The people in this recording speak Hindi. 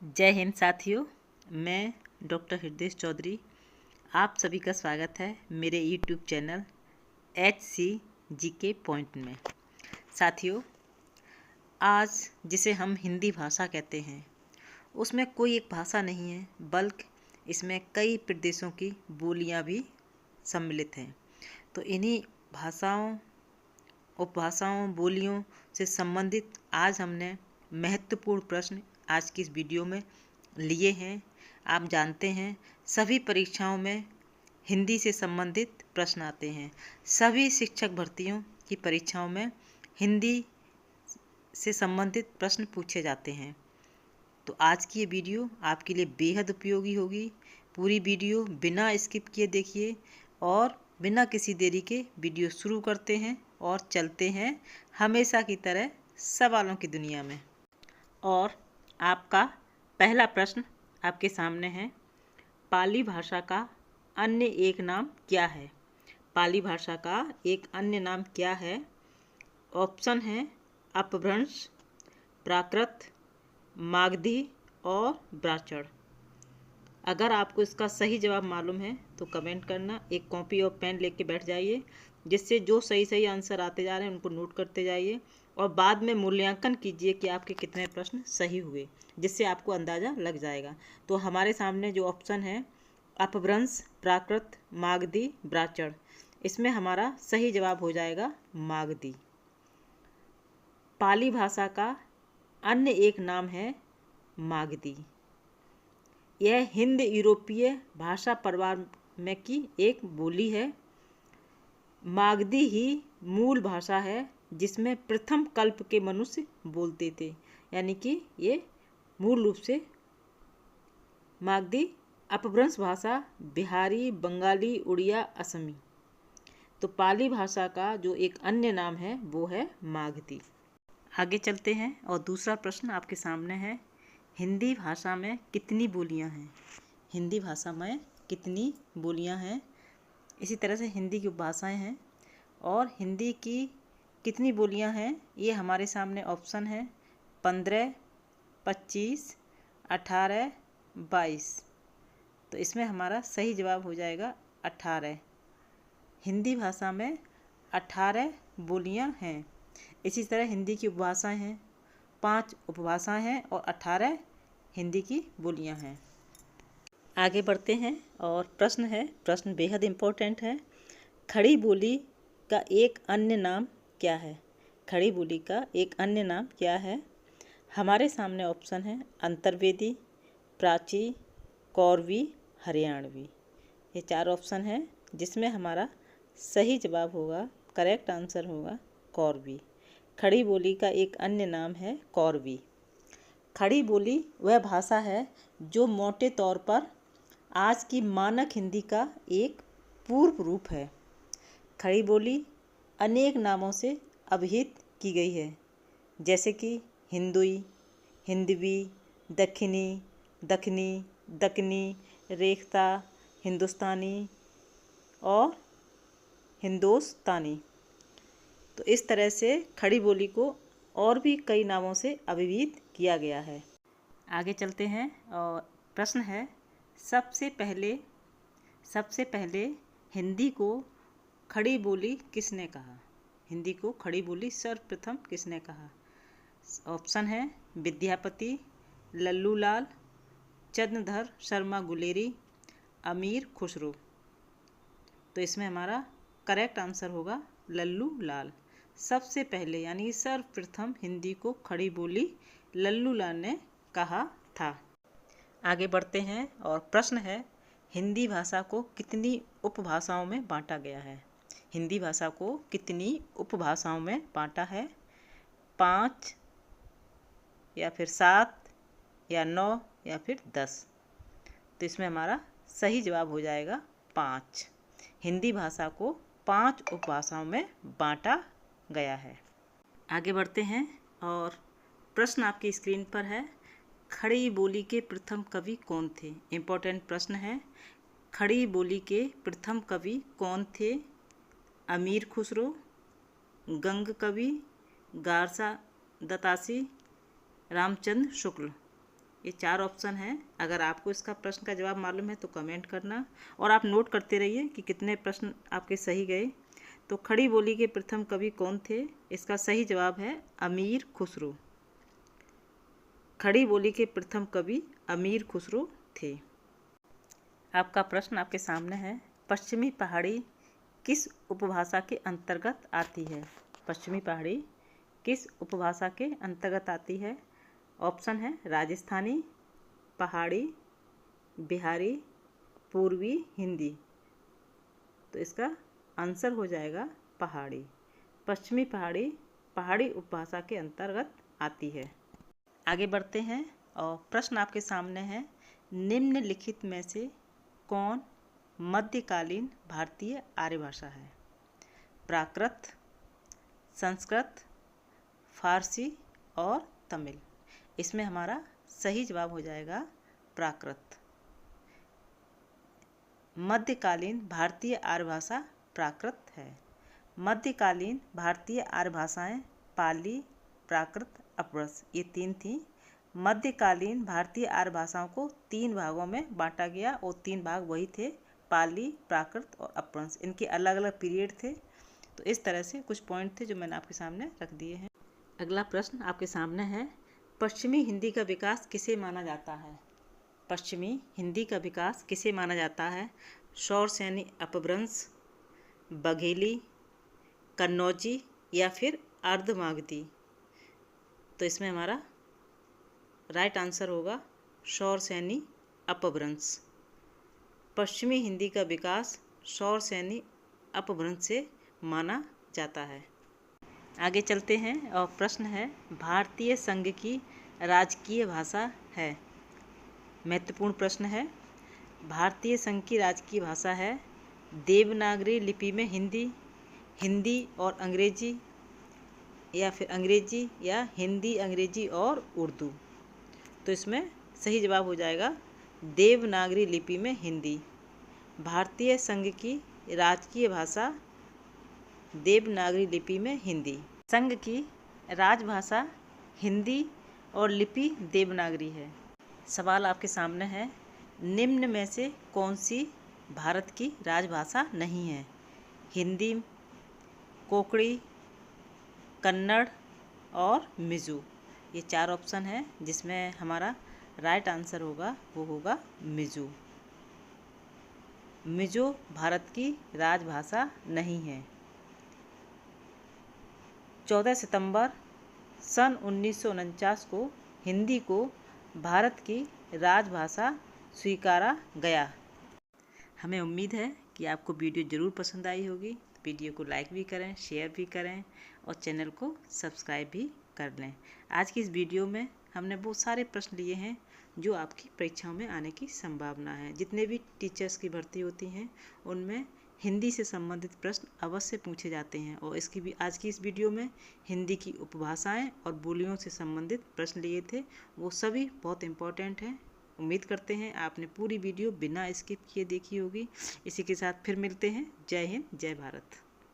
जय हिंद साथियों। मैं डॉक्टर हृदय चौधरी, आप सभी का स्वागत है मेरे यूट्यूब चैनल HCGK पॉइंट में। साथियों, आज जिसे हम हिंदी भाषा कहते हैं उसमें कोई एक भाषा नहीं है, बल्कि इसमें कई प्रदेशों की बोलियां भी सम्मिलित हैं। तो इन्हीं भाषाओं, उपभाषाओं, बोलियों से संबंधित आज हमने महत्वपूर्ण प्रश्न आज की इस वीडियो में लिए हैं। आप जानते हैं सभी परीक्षाओं में हिंदी से संबंधित प्रश्न आते हैं। सभी शिक्षक भर्तियों की परीक्षाओं में हिंदी से संबंधित प्रश्न पूछे जाते हैं। तो आज की ये वीडियो आपके लिए बेहद उपयोगी होगी। पूरी वीडियो बिना स्किप किए देखिए और बिना किसी देरी के वीडियो शुरू करते हैं और चलते हैं हमेशा की तरह सवालों की दुनिया में। और आपका पहला प्रश्न आपके सामने है, पाली भाषा का अन्य एक नाम क्या है? पाली भाषा का एक अन्य नाम क्या है? ऑप्शन है अपभ्रंश, प्राकृत, मागधी और ब्राह्मण। अगर आपको इसका सही जवाब मालूम है तो कमेंट करना। एक कॉपी और पेन लेके बैठ जाइए, जिससे जो सही आंसर आते जा रहे हैं उनको नोट करते जाइए और बाद में मूल्यांकन कीजिए कि आपके कितने प्रश्न सही हुए, जिससे आपको अंदाज़ा लग जाएगा। तो हमारे सामने जो ऑप्शन है अपभ्रंश, प्राकृत, मागधी, ब्राह्मण, इसमें हमारा सही जवाब हो जाएगा मागधी। पाली भाषा का अन्य एक नाम है मागधी। यह हिंद यूरोपीय भाषा परिवार में की एक बोली है। मागधी ही मूल भाषा है जिसमें प्रथम कल्प के मनुष्य बोलते थे, यानी कि ये मूल रूप से मागधी। अपभ्रंश भाषा बिहारी, बंगाली, उड़िया, असमी। तो पाली भाषा का जो एक अन्य नाम है वो है मागधी। आगे चलते हैं और दूसरा प्रश्न आपके सामने है, हिंदी भाषा में कितनी बोलियां हैं? हिंदी भाषा में कितनी बोलियां हैं? इसी तरह से हिंदी की उपभाषाएं हैं और हिंदी की कितनी बोलियां हैं ये हमारे सामने ऑप्शन है 15, 25, 18, 22। तो इसमें हमारा सही जवाब हो जाएगा 18। हिंदी भाषा में 18 बोलियां हैं। इसी तरह हिंदी की उपभाषाएं हैं, 5 उपभाषाएं हैं और 18 हिंदी की बोलियां हैं। आगे बढ़ते हैं और प्रश्न बेहद इम्पोर्टेंट है। खड़ी बोली का एक अन्य नाम क्या है? खड़ी बोली का एक अन्य नाम क्या है? हमारे सामने ऑप्शन है अंतर्वेदी, प्राची, कौरवी, हरियाणवी। ये 4 ऑप्शन हैं जिसमें हमारा सही जवाब होगा, करेक्ट आंसर होगा कौरवी। खड़ी बोली का एक अन्य नाम है कौरवी। खड़ी बोली वह भाषा है जो मोटे तौर पर आज की मानक हिंदी का एक पूर्व रूप है। खड़ी बोली अनेक नामों से अभिहित की गई है, जैसे कि हिंदुई, हिंदवी, दक्षिणी, दखनी, दक्कनी, रेखता, हिंदुस्तानी और हिंदोस्तानी। तो इस तरह से खड़ी बोली को और भी कई नामों से अभिहित किया गया है। आगे चलते हैं और प्रश्न है, सबसे पहले हिंदी को खड़ी बोली किसने कहा? हिंदी को खड़ी बोली सर्वप्रथम किसने कहा? ऑप्शन है विद्यापति, लल्लू लाल, चंद्रधर शर्मा गुलेरी, अमीर खुसरो। तो इसमें हमारा करेक्ट आंसर होगा लल्लू लाल। सबसे पहले यानी सर्वप्रथम हिंदी को खड़ी बोली लल्लू लाल ने कहा था। आगे बढ़ते हैं और प्रश्न है, हिंदी भाषा को कितनी उपभाषाओं में बांटा गया है? हिंदी भाषा को कितनी उपभाषाओं में बांटा है? 5 या फिर 7 या 9 या फिर 10। तो इसमें हमारा सही जवाब हो जाएगा 5। हिंदी भाषा को 5 उपभाषाओं में बांटा गया है। आगे बढ़ते हैं और प्रश्न आपकी स्क्रीन पर है, खड़ी बोली के प्रथम कवि कौन थे? इम्पोर्टेंट प्रश्न है। खड़ी बोली के प्रथम कवि कौन थे? अमीर खुसरो, गंग कवि, गारसा दत्तासी, रामचंद्र शुक्ल। ये 4 ऑप्शन हैं। अगर आपको इसका प्रश्न का जवाब मालूम है तो कमेंट करना, और आप नोट करते रहिए कि कितने प्रश्न आपके सही गए। तो खड़ी बोली के प्रथम कवि कौन थे? इसका सही जवाब है अमीर खुसरो। खड़ी बोली के प्रथम कवि अमीर खुसरो थे। आपका प्रश्न आपके सामने है, पश्चिमी पहाड़ी किस उपभाषा के अंतर्गत आती है? पश्चिमी पहाड़ी किस उपभाषा के अंतर्गत आती है? ऑप्शन है राजस्थानी, पहाड़ी, बिहारी, पूर्वी, हिंदी। तो इसका आंसर हो जाएगा पहाड़ी। पश्चिमी पहाड़ी पहाड़ी उपभाषा के अंतर्गत आती है। आगे बढ़ते हैं और प्रश्न आपके सामने है, निम्नलिखित में से कौन मध्यकालीन भारतीय आर्य भाषा है? प्राकृत, संस्कृत, फारसी और तमिल। इसमें हमारा सही जवाब हो जाएगा प्राकृत। मध्यकालीन भारतीय आर्य भाषा प्राकृत है। मध्यकालीन भारतीय आर्य भाषाएं पाली, प्राकृत, अपभ्रंश, ये 3 थी। मध्यकालीन भारतीय आर्य भाषाओं को 3 भागों में बांटा गया और 3 भाग वही थे, पाली, प्राकृत और अपभ्रंश। इनके अलग अलग पीरियड थे। तो इस तरह से कुछ पॉइंट थे जो मैंने आपके सामने रख दिए हैं। अगला प्रश्न आपके सामने है, पश्चिमी हिंदी का विकास किसे माना जाता है? पश्चिमी हिंदी का विकास किसे माना जाता है? शौरसेनी अपभ्रंश, बघेली, कन्नौजी या फिर अर्धमागधी। तो इसमें हमारा राइट आंसर होगा शौरसेनी अपभ्रंश। पश्चिमी हिंदी का विकास शौरसेनी अपभ्रंश से माना जाता है। आगे चलते हैं और प्रश्न है, भारतीय संघ की राजकीय भाषा है? महत्वपूर्ण प्रश्न है। भारतीय संघ की राजकीय भाषा है देवनागरी लिपि में हिंदी, हिंदी और अंग्रेजी, या फिर अंग्रेजी या हिंदी, अंग्रेजी और उर्दू। तो इसमें सही जवाब हो जाएगा देवनागरी लिपि में हिंदी। भारतीय संघ की राजकीय भाषा देवनागरी लिपि में हिंदी। संघ की राजभाषा हिंदी और लिपि देवनागरी है। सवाल आपके सामने है, निम्न में से कौन सी भारत की राजभाषा नहीं है? हिंदी, कोंकणी, कन्नड़ और मिज़ो। ये 4 ऑप्शन है जिसमें हमारा राइट आंसर होगा वो होगा मिज़ो। मिज़ो भारत की राजभाषा नहीं है। 14 सितंबर सन 1949 को हिंदी को भारत की राजभाषा स्वीकारा गया। हमें उम्मीद है कि आपको वीडियो ज़रूर पसंद आई होगी। वीडियो को लाइक भी करें, शेयर भी करें और चैनल को सब्सक्राइब भी कर लें। आज की इस वीडियो में हमने बहुत सारे प्रश्न लिए हैं जो आपकी परीक्षाओं में आने की संभावना है। जितने भी टीचर्स की भर्ती होती हैं उनमें हिंदी से संबंधित प्रश्न अवश्य पूछे जाते हैं, और इसकी भी आज की इस वीडियो में हिंदी की उपभाषाएं और बोलियों से संबंधित प्रश्न लिए थे। वो सभी बहुत इम्पोर्टेंट हैं। उम्मीद करते हैं आपने पूरी वीडियो बिना स्किप किए देखी होगी। इसी के साथ फिर मिलते हैं। जय हिंद, जय भारत।